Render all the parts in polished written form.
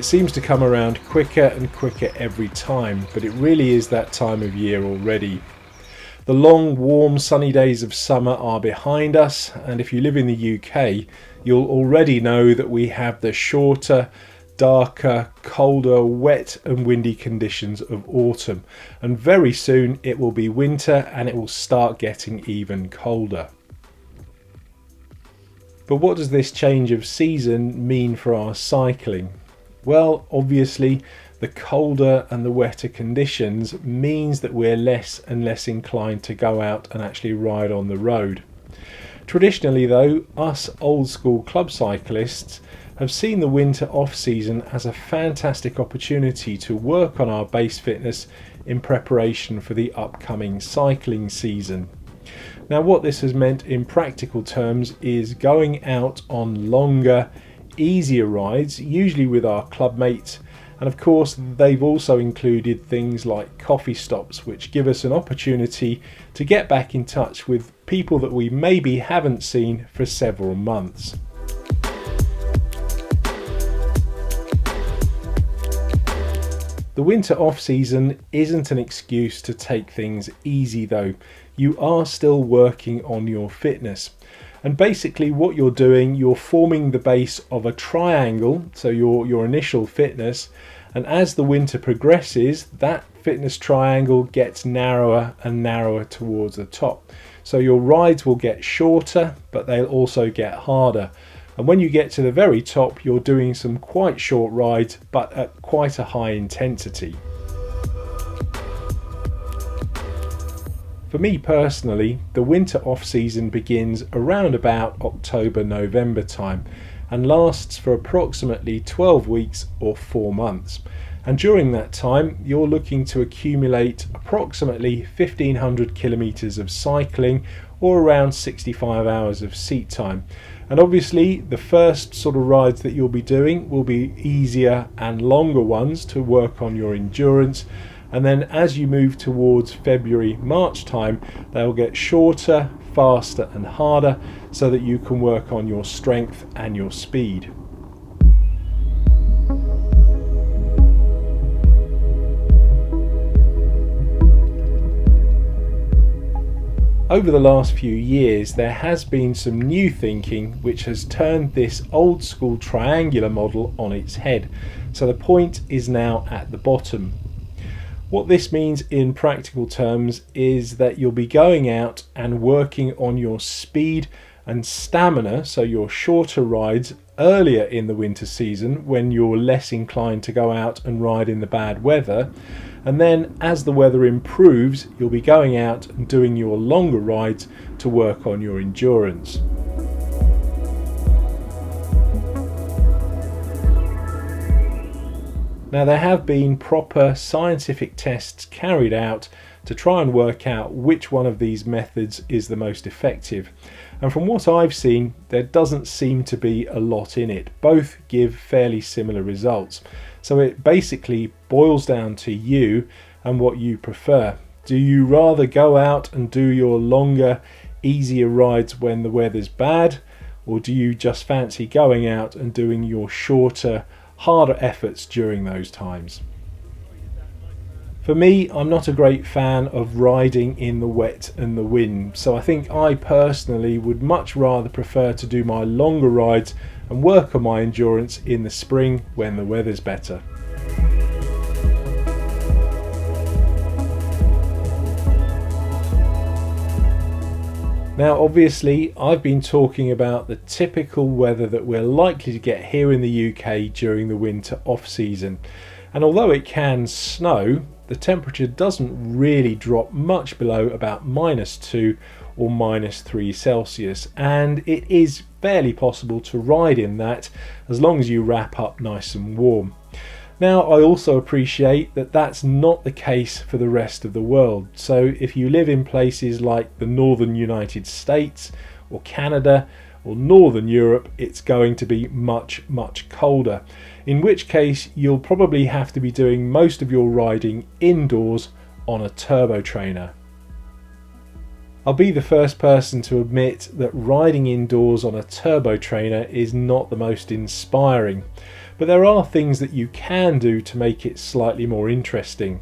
It seems to come around quicker and quicker every time, but it really is that time of year already. The long, warm, sunny days of summer are behind us, and if you live in the UK, you'll already know that we have the shorter, darker, colder, wet and windy conditions of autumn, and very soon it will be winter and it will start getting even colder. But what does this change of season mean for our cycling? Well, obviously the colder and the wetter conditions means that we're less and less inclined to go out and actually ride on the road. Traditionally though, us old school club cyclists have seen the winter off season as a fantastic opportunity to work on our base fitness in preparation for the upcoming cycling season. Now what this has meant in practical terms is going out on longer, easier rides, usually with our club mates, and of course they've also included things like coffee stops, which give us an opportunity to get back in touch with people that we maybe haven't seen for several months. The winter off season isn't an excuse to take things easy though. You are still working on your fitness. And basically what you're doing, you're forming the base of a triangle, so your initial fitness, and as the winter progresses, that fitness triangle gets narrower and narrower towards the top. So your rides will get shorter, but they'll also get harder. And when you get to the very top, you're doing some quite short rides, but at quite a high intensity. For me personally, the winter off season begins around about October-November time and lasts for approximately 12 weeks or 4 months. And during that time, you're looking to accumulate approximately 1,500 kilometers of cycling or around 65 hours of seat time. And obviously the first sort of rides that you'll be doing will be easier and longer ones to work on your endurance, and then as you move towards February-March time, they'll get shorter, faster and harder so that you can work on your strength and your speed. Over the last few years, there has been some new thinking which has turned this old school triangular model on its head. So the point is now at the bottom. What this means in practical terms is that you'll be going out and working on your speed and stamina, so your shorter rides earlier in the winter season when you're less inclined to go out and ride in the bad weather. And then as the weather improves, you'll be going out and doing your longer rides to work on your endurance. Now there have been proper scientific tests carried out to try and work out which one of these methods is the most effective. And from what I've seen, there doesn't seem to be a lot in it. Both give fairly similar results. So it basically boils down to you and what you prefer. Do you rather go out and do your longer, easier rides when the weather's bad? Or do you just fancy going out and doing your shorter, harder efforts during those times? For me, I'm not a great fan of riding in the wet and the wind, so I think I personally would much rather prefer to do my longer rides and work on my endurance in the spring when the weather's better. Now obviously I've been talking about the typical weather that we're likely to get here in the UK during the winter off season, and although it can snow, the temperature doesn't really drop much below about -2 or -3 Celsius, and it is fairly possible to ride in that as long as you wrap up nice and warm. Now I also appreciate that that's not the case for the rest of the world, so if you live in places like the northern United States or Canada or northern Europe, it's going to be much colder, in which case you'll probably have to be doing most of your riding indoors on a turbo trainer. I'll be the first person to admit that riding indoors on a turbo trainer is not the most inspiring, But there are things that you can do to make it slightly more interesting.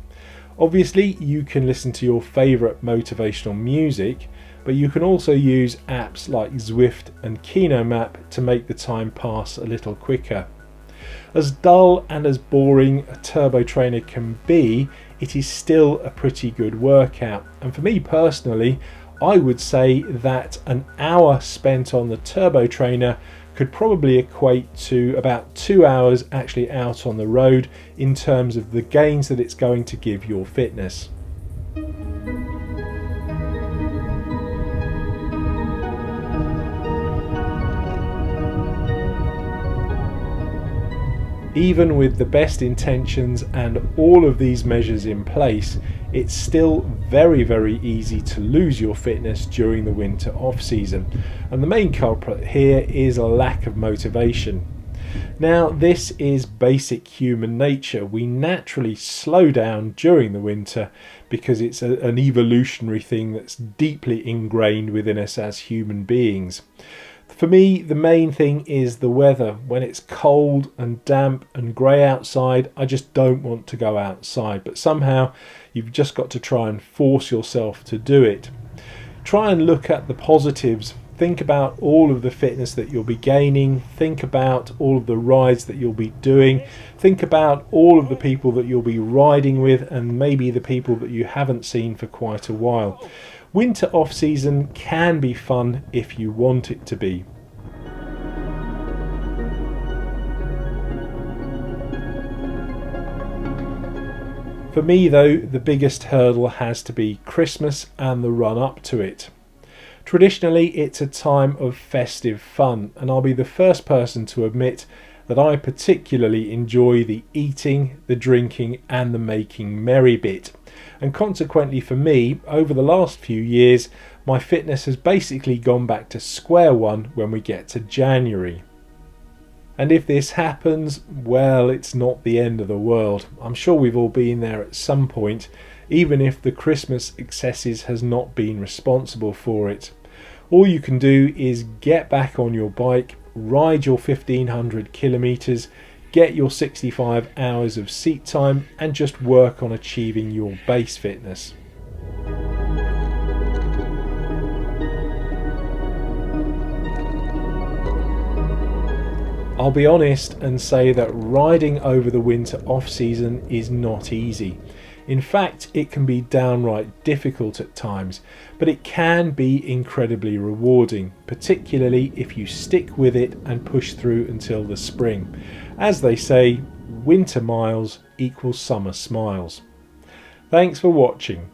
Obviously, you can listen to your favourite motivational music, but you can also use apps like Zwift and KinoMap to make the time pass a little quicker. As dull and as boring a turbo trainer can be, it is still a pretty good workout. And for me personally, I would say that an hour spent on the turbo trainer could probably equate to about 2 hours actually out on the road in terms of the gains that it's going to give your fitness. Even with the best intentions and all of these measures in place, it's still very easy to lose your fitness during the winter off season, and the main culprit here is a lack of motivation. Now, this is basic human nature. We naturally slow down during the winter because it's an evolutionary thing that's deeply ingrained within us as human beings. For me, the main thing is the weather. When it's cold and damp and grey outside, I just don't want to go outside. But somehow you've just got to try and force yourself to do it. Try and look at the positives. Think about all of the fitness that you'll be gaining. Think about all of the rides that you'll be doing. Think about all of the people that you'll be riding with, and maybe the people that you haven't seen for quite a while. Winter off season can be fun if you want it to be. For me though, the biggest hurdle has to be Christmas and the run up to it. Traditionally, it's a time of festive fun, and I'll be the first person to admit that I particularly enjoy the eating, the drinking and the making merry bit. And consequently for me, over the last few years, my fitness has basically gone back to square one when we get to January. And if this happens, well, it's not the end of the world. I'm sure we've all been there at some point, even if the Christmas excesses has not been responsible for it. All you can do is get back on your bike, ride your 1500 kilometers, get your 65 hours of seat time and just work on achieving your base fitness. I'll be honest and say that riding over the winter off season is not easy. In fact, it can be downright difficult at times, but it can be incredibly rewarding, particularly if you stick with it and push through until the spring. As they say, winter miles equals summer smiles. Thanks for watching.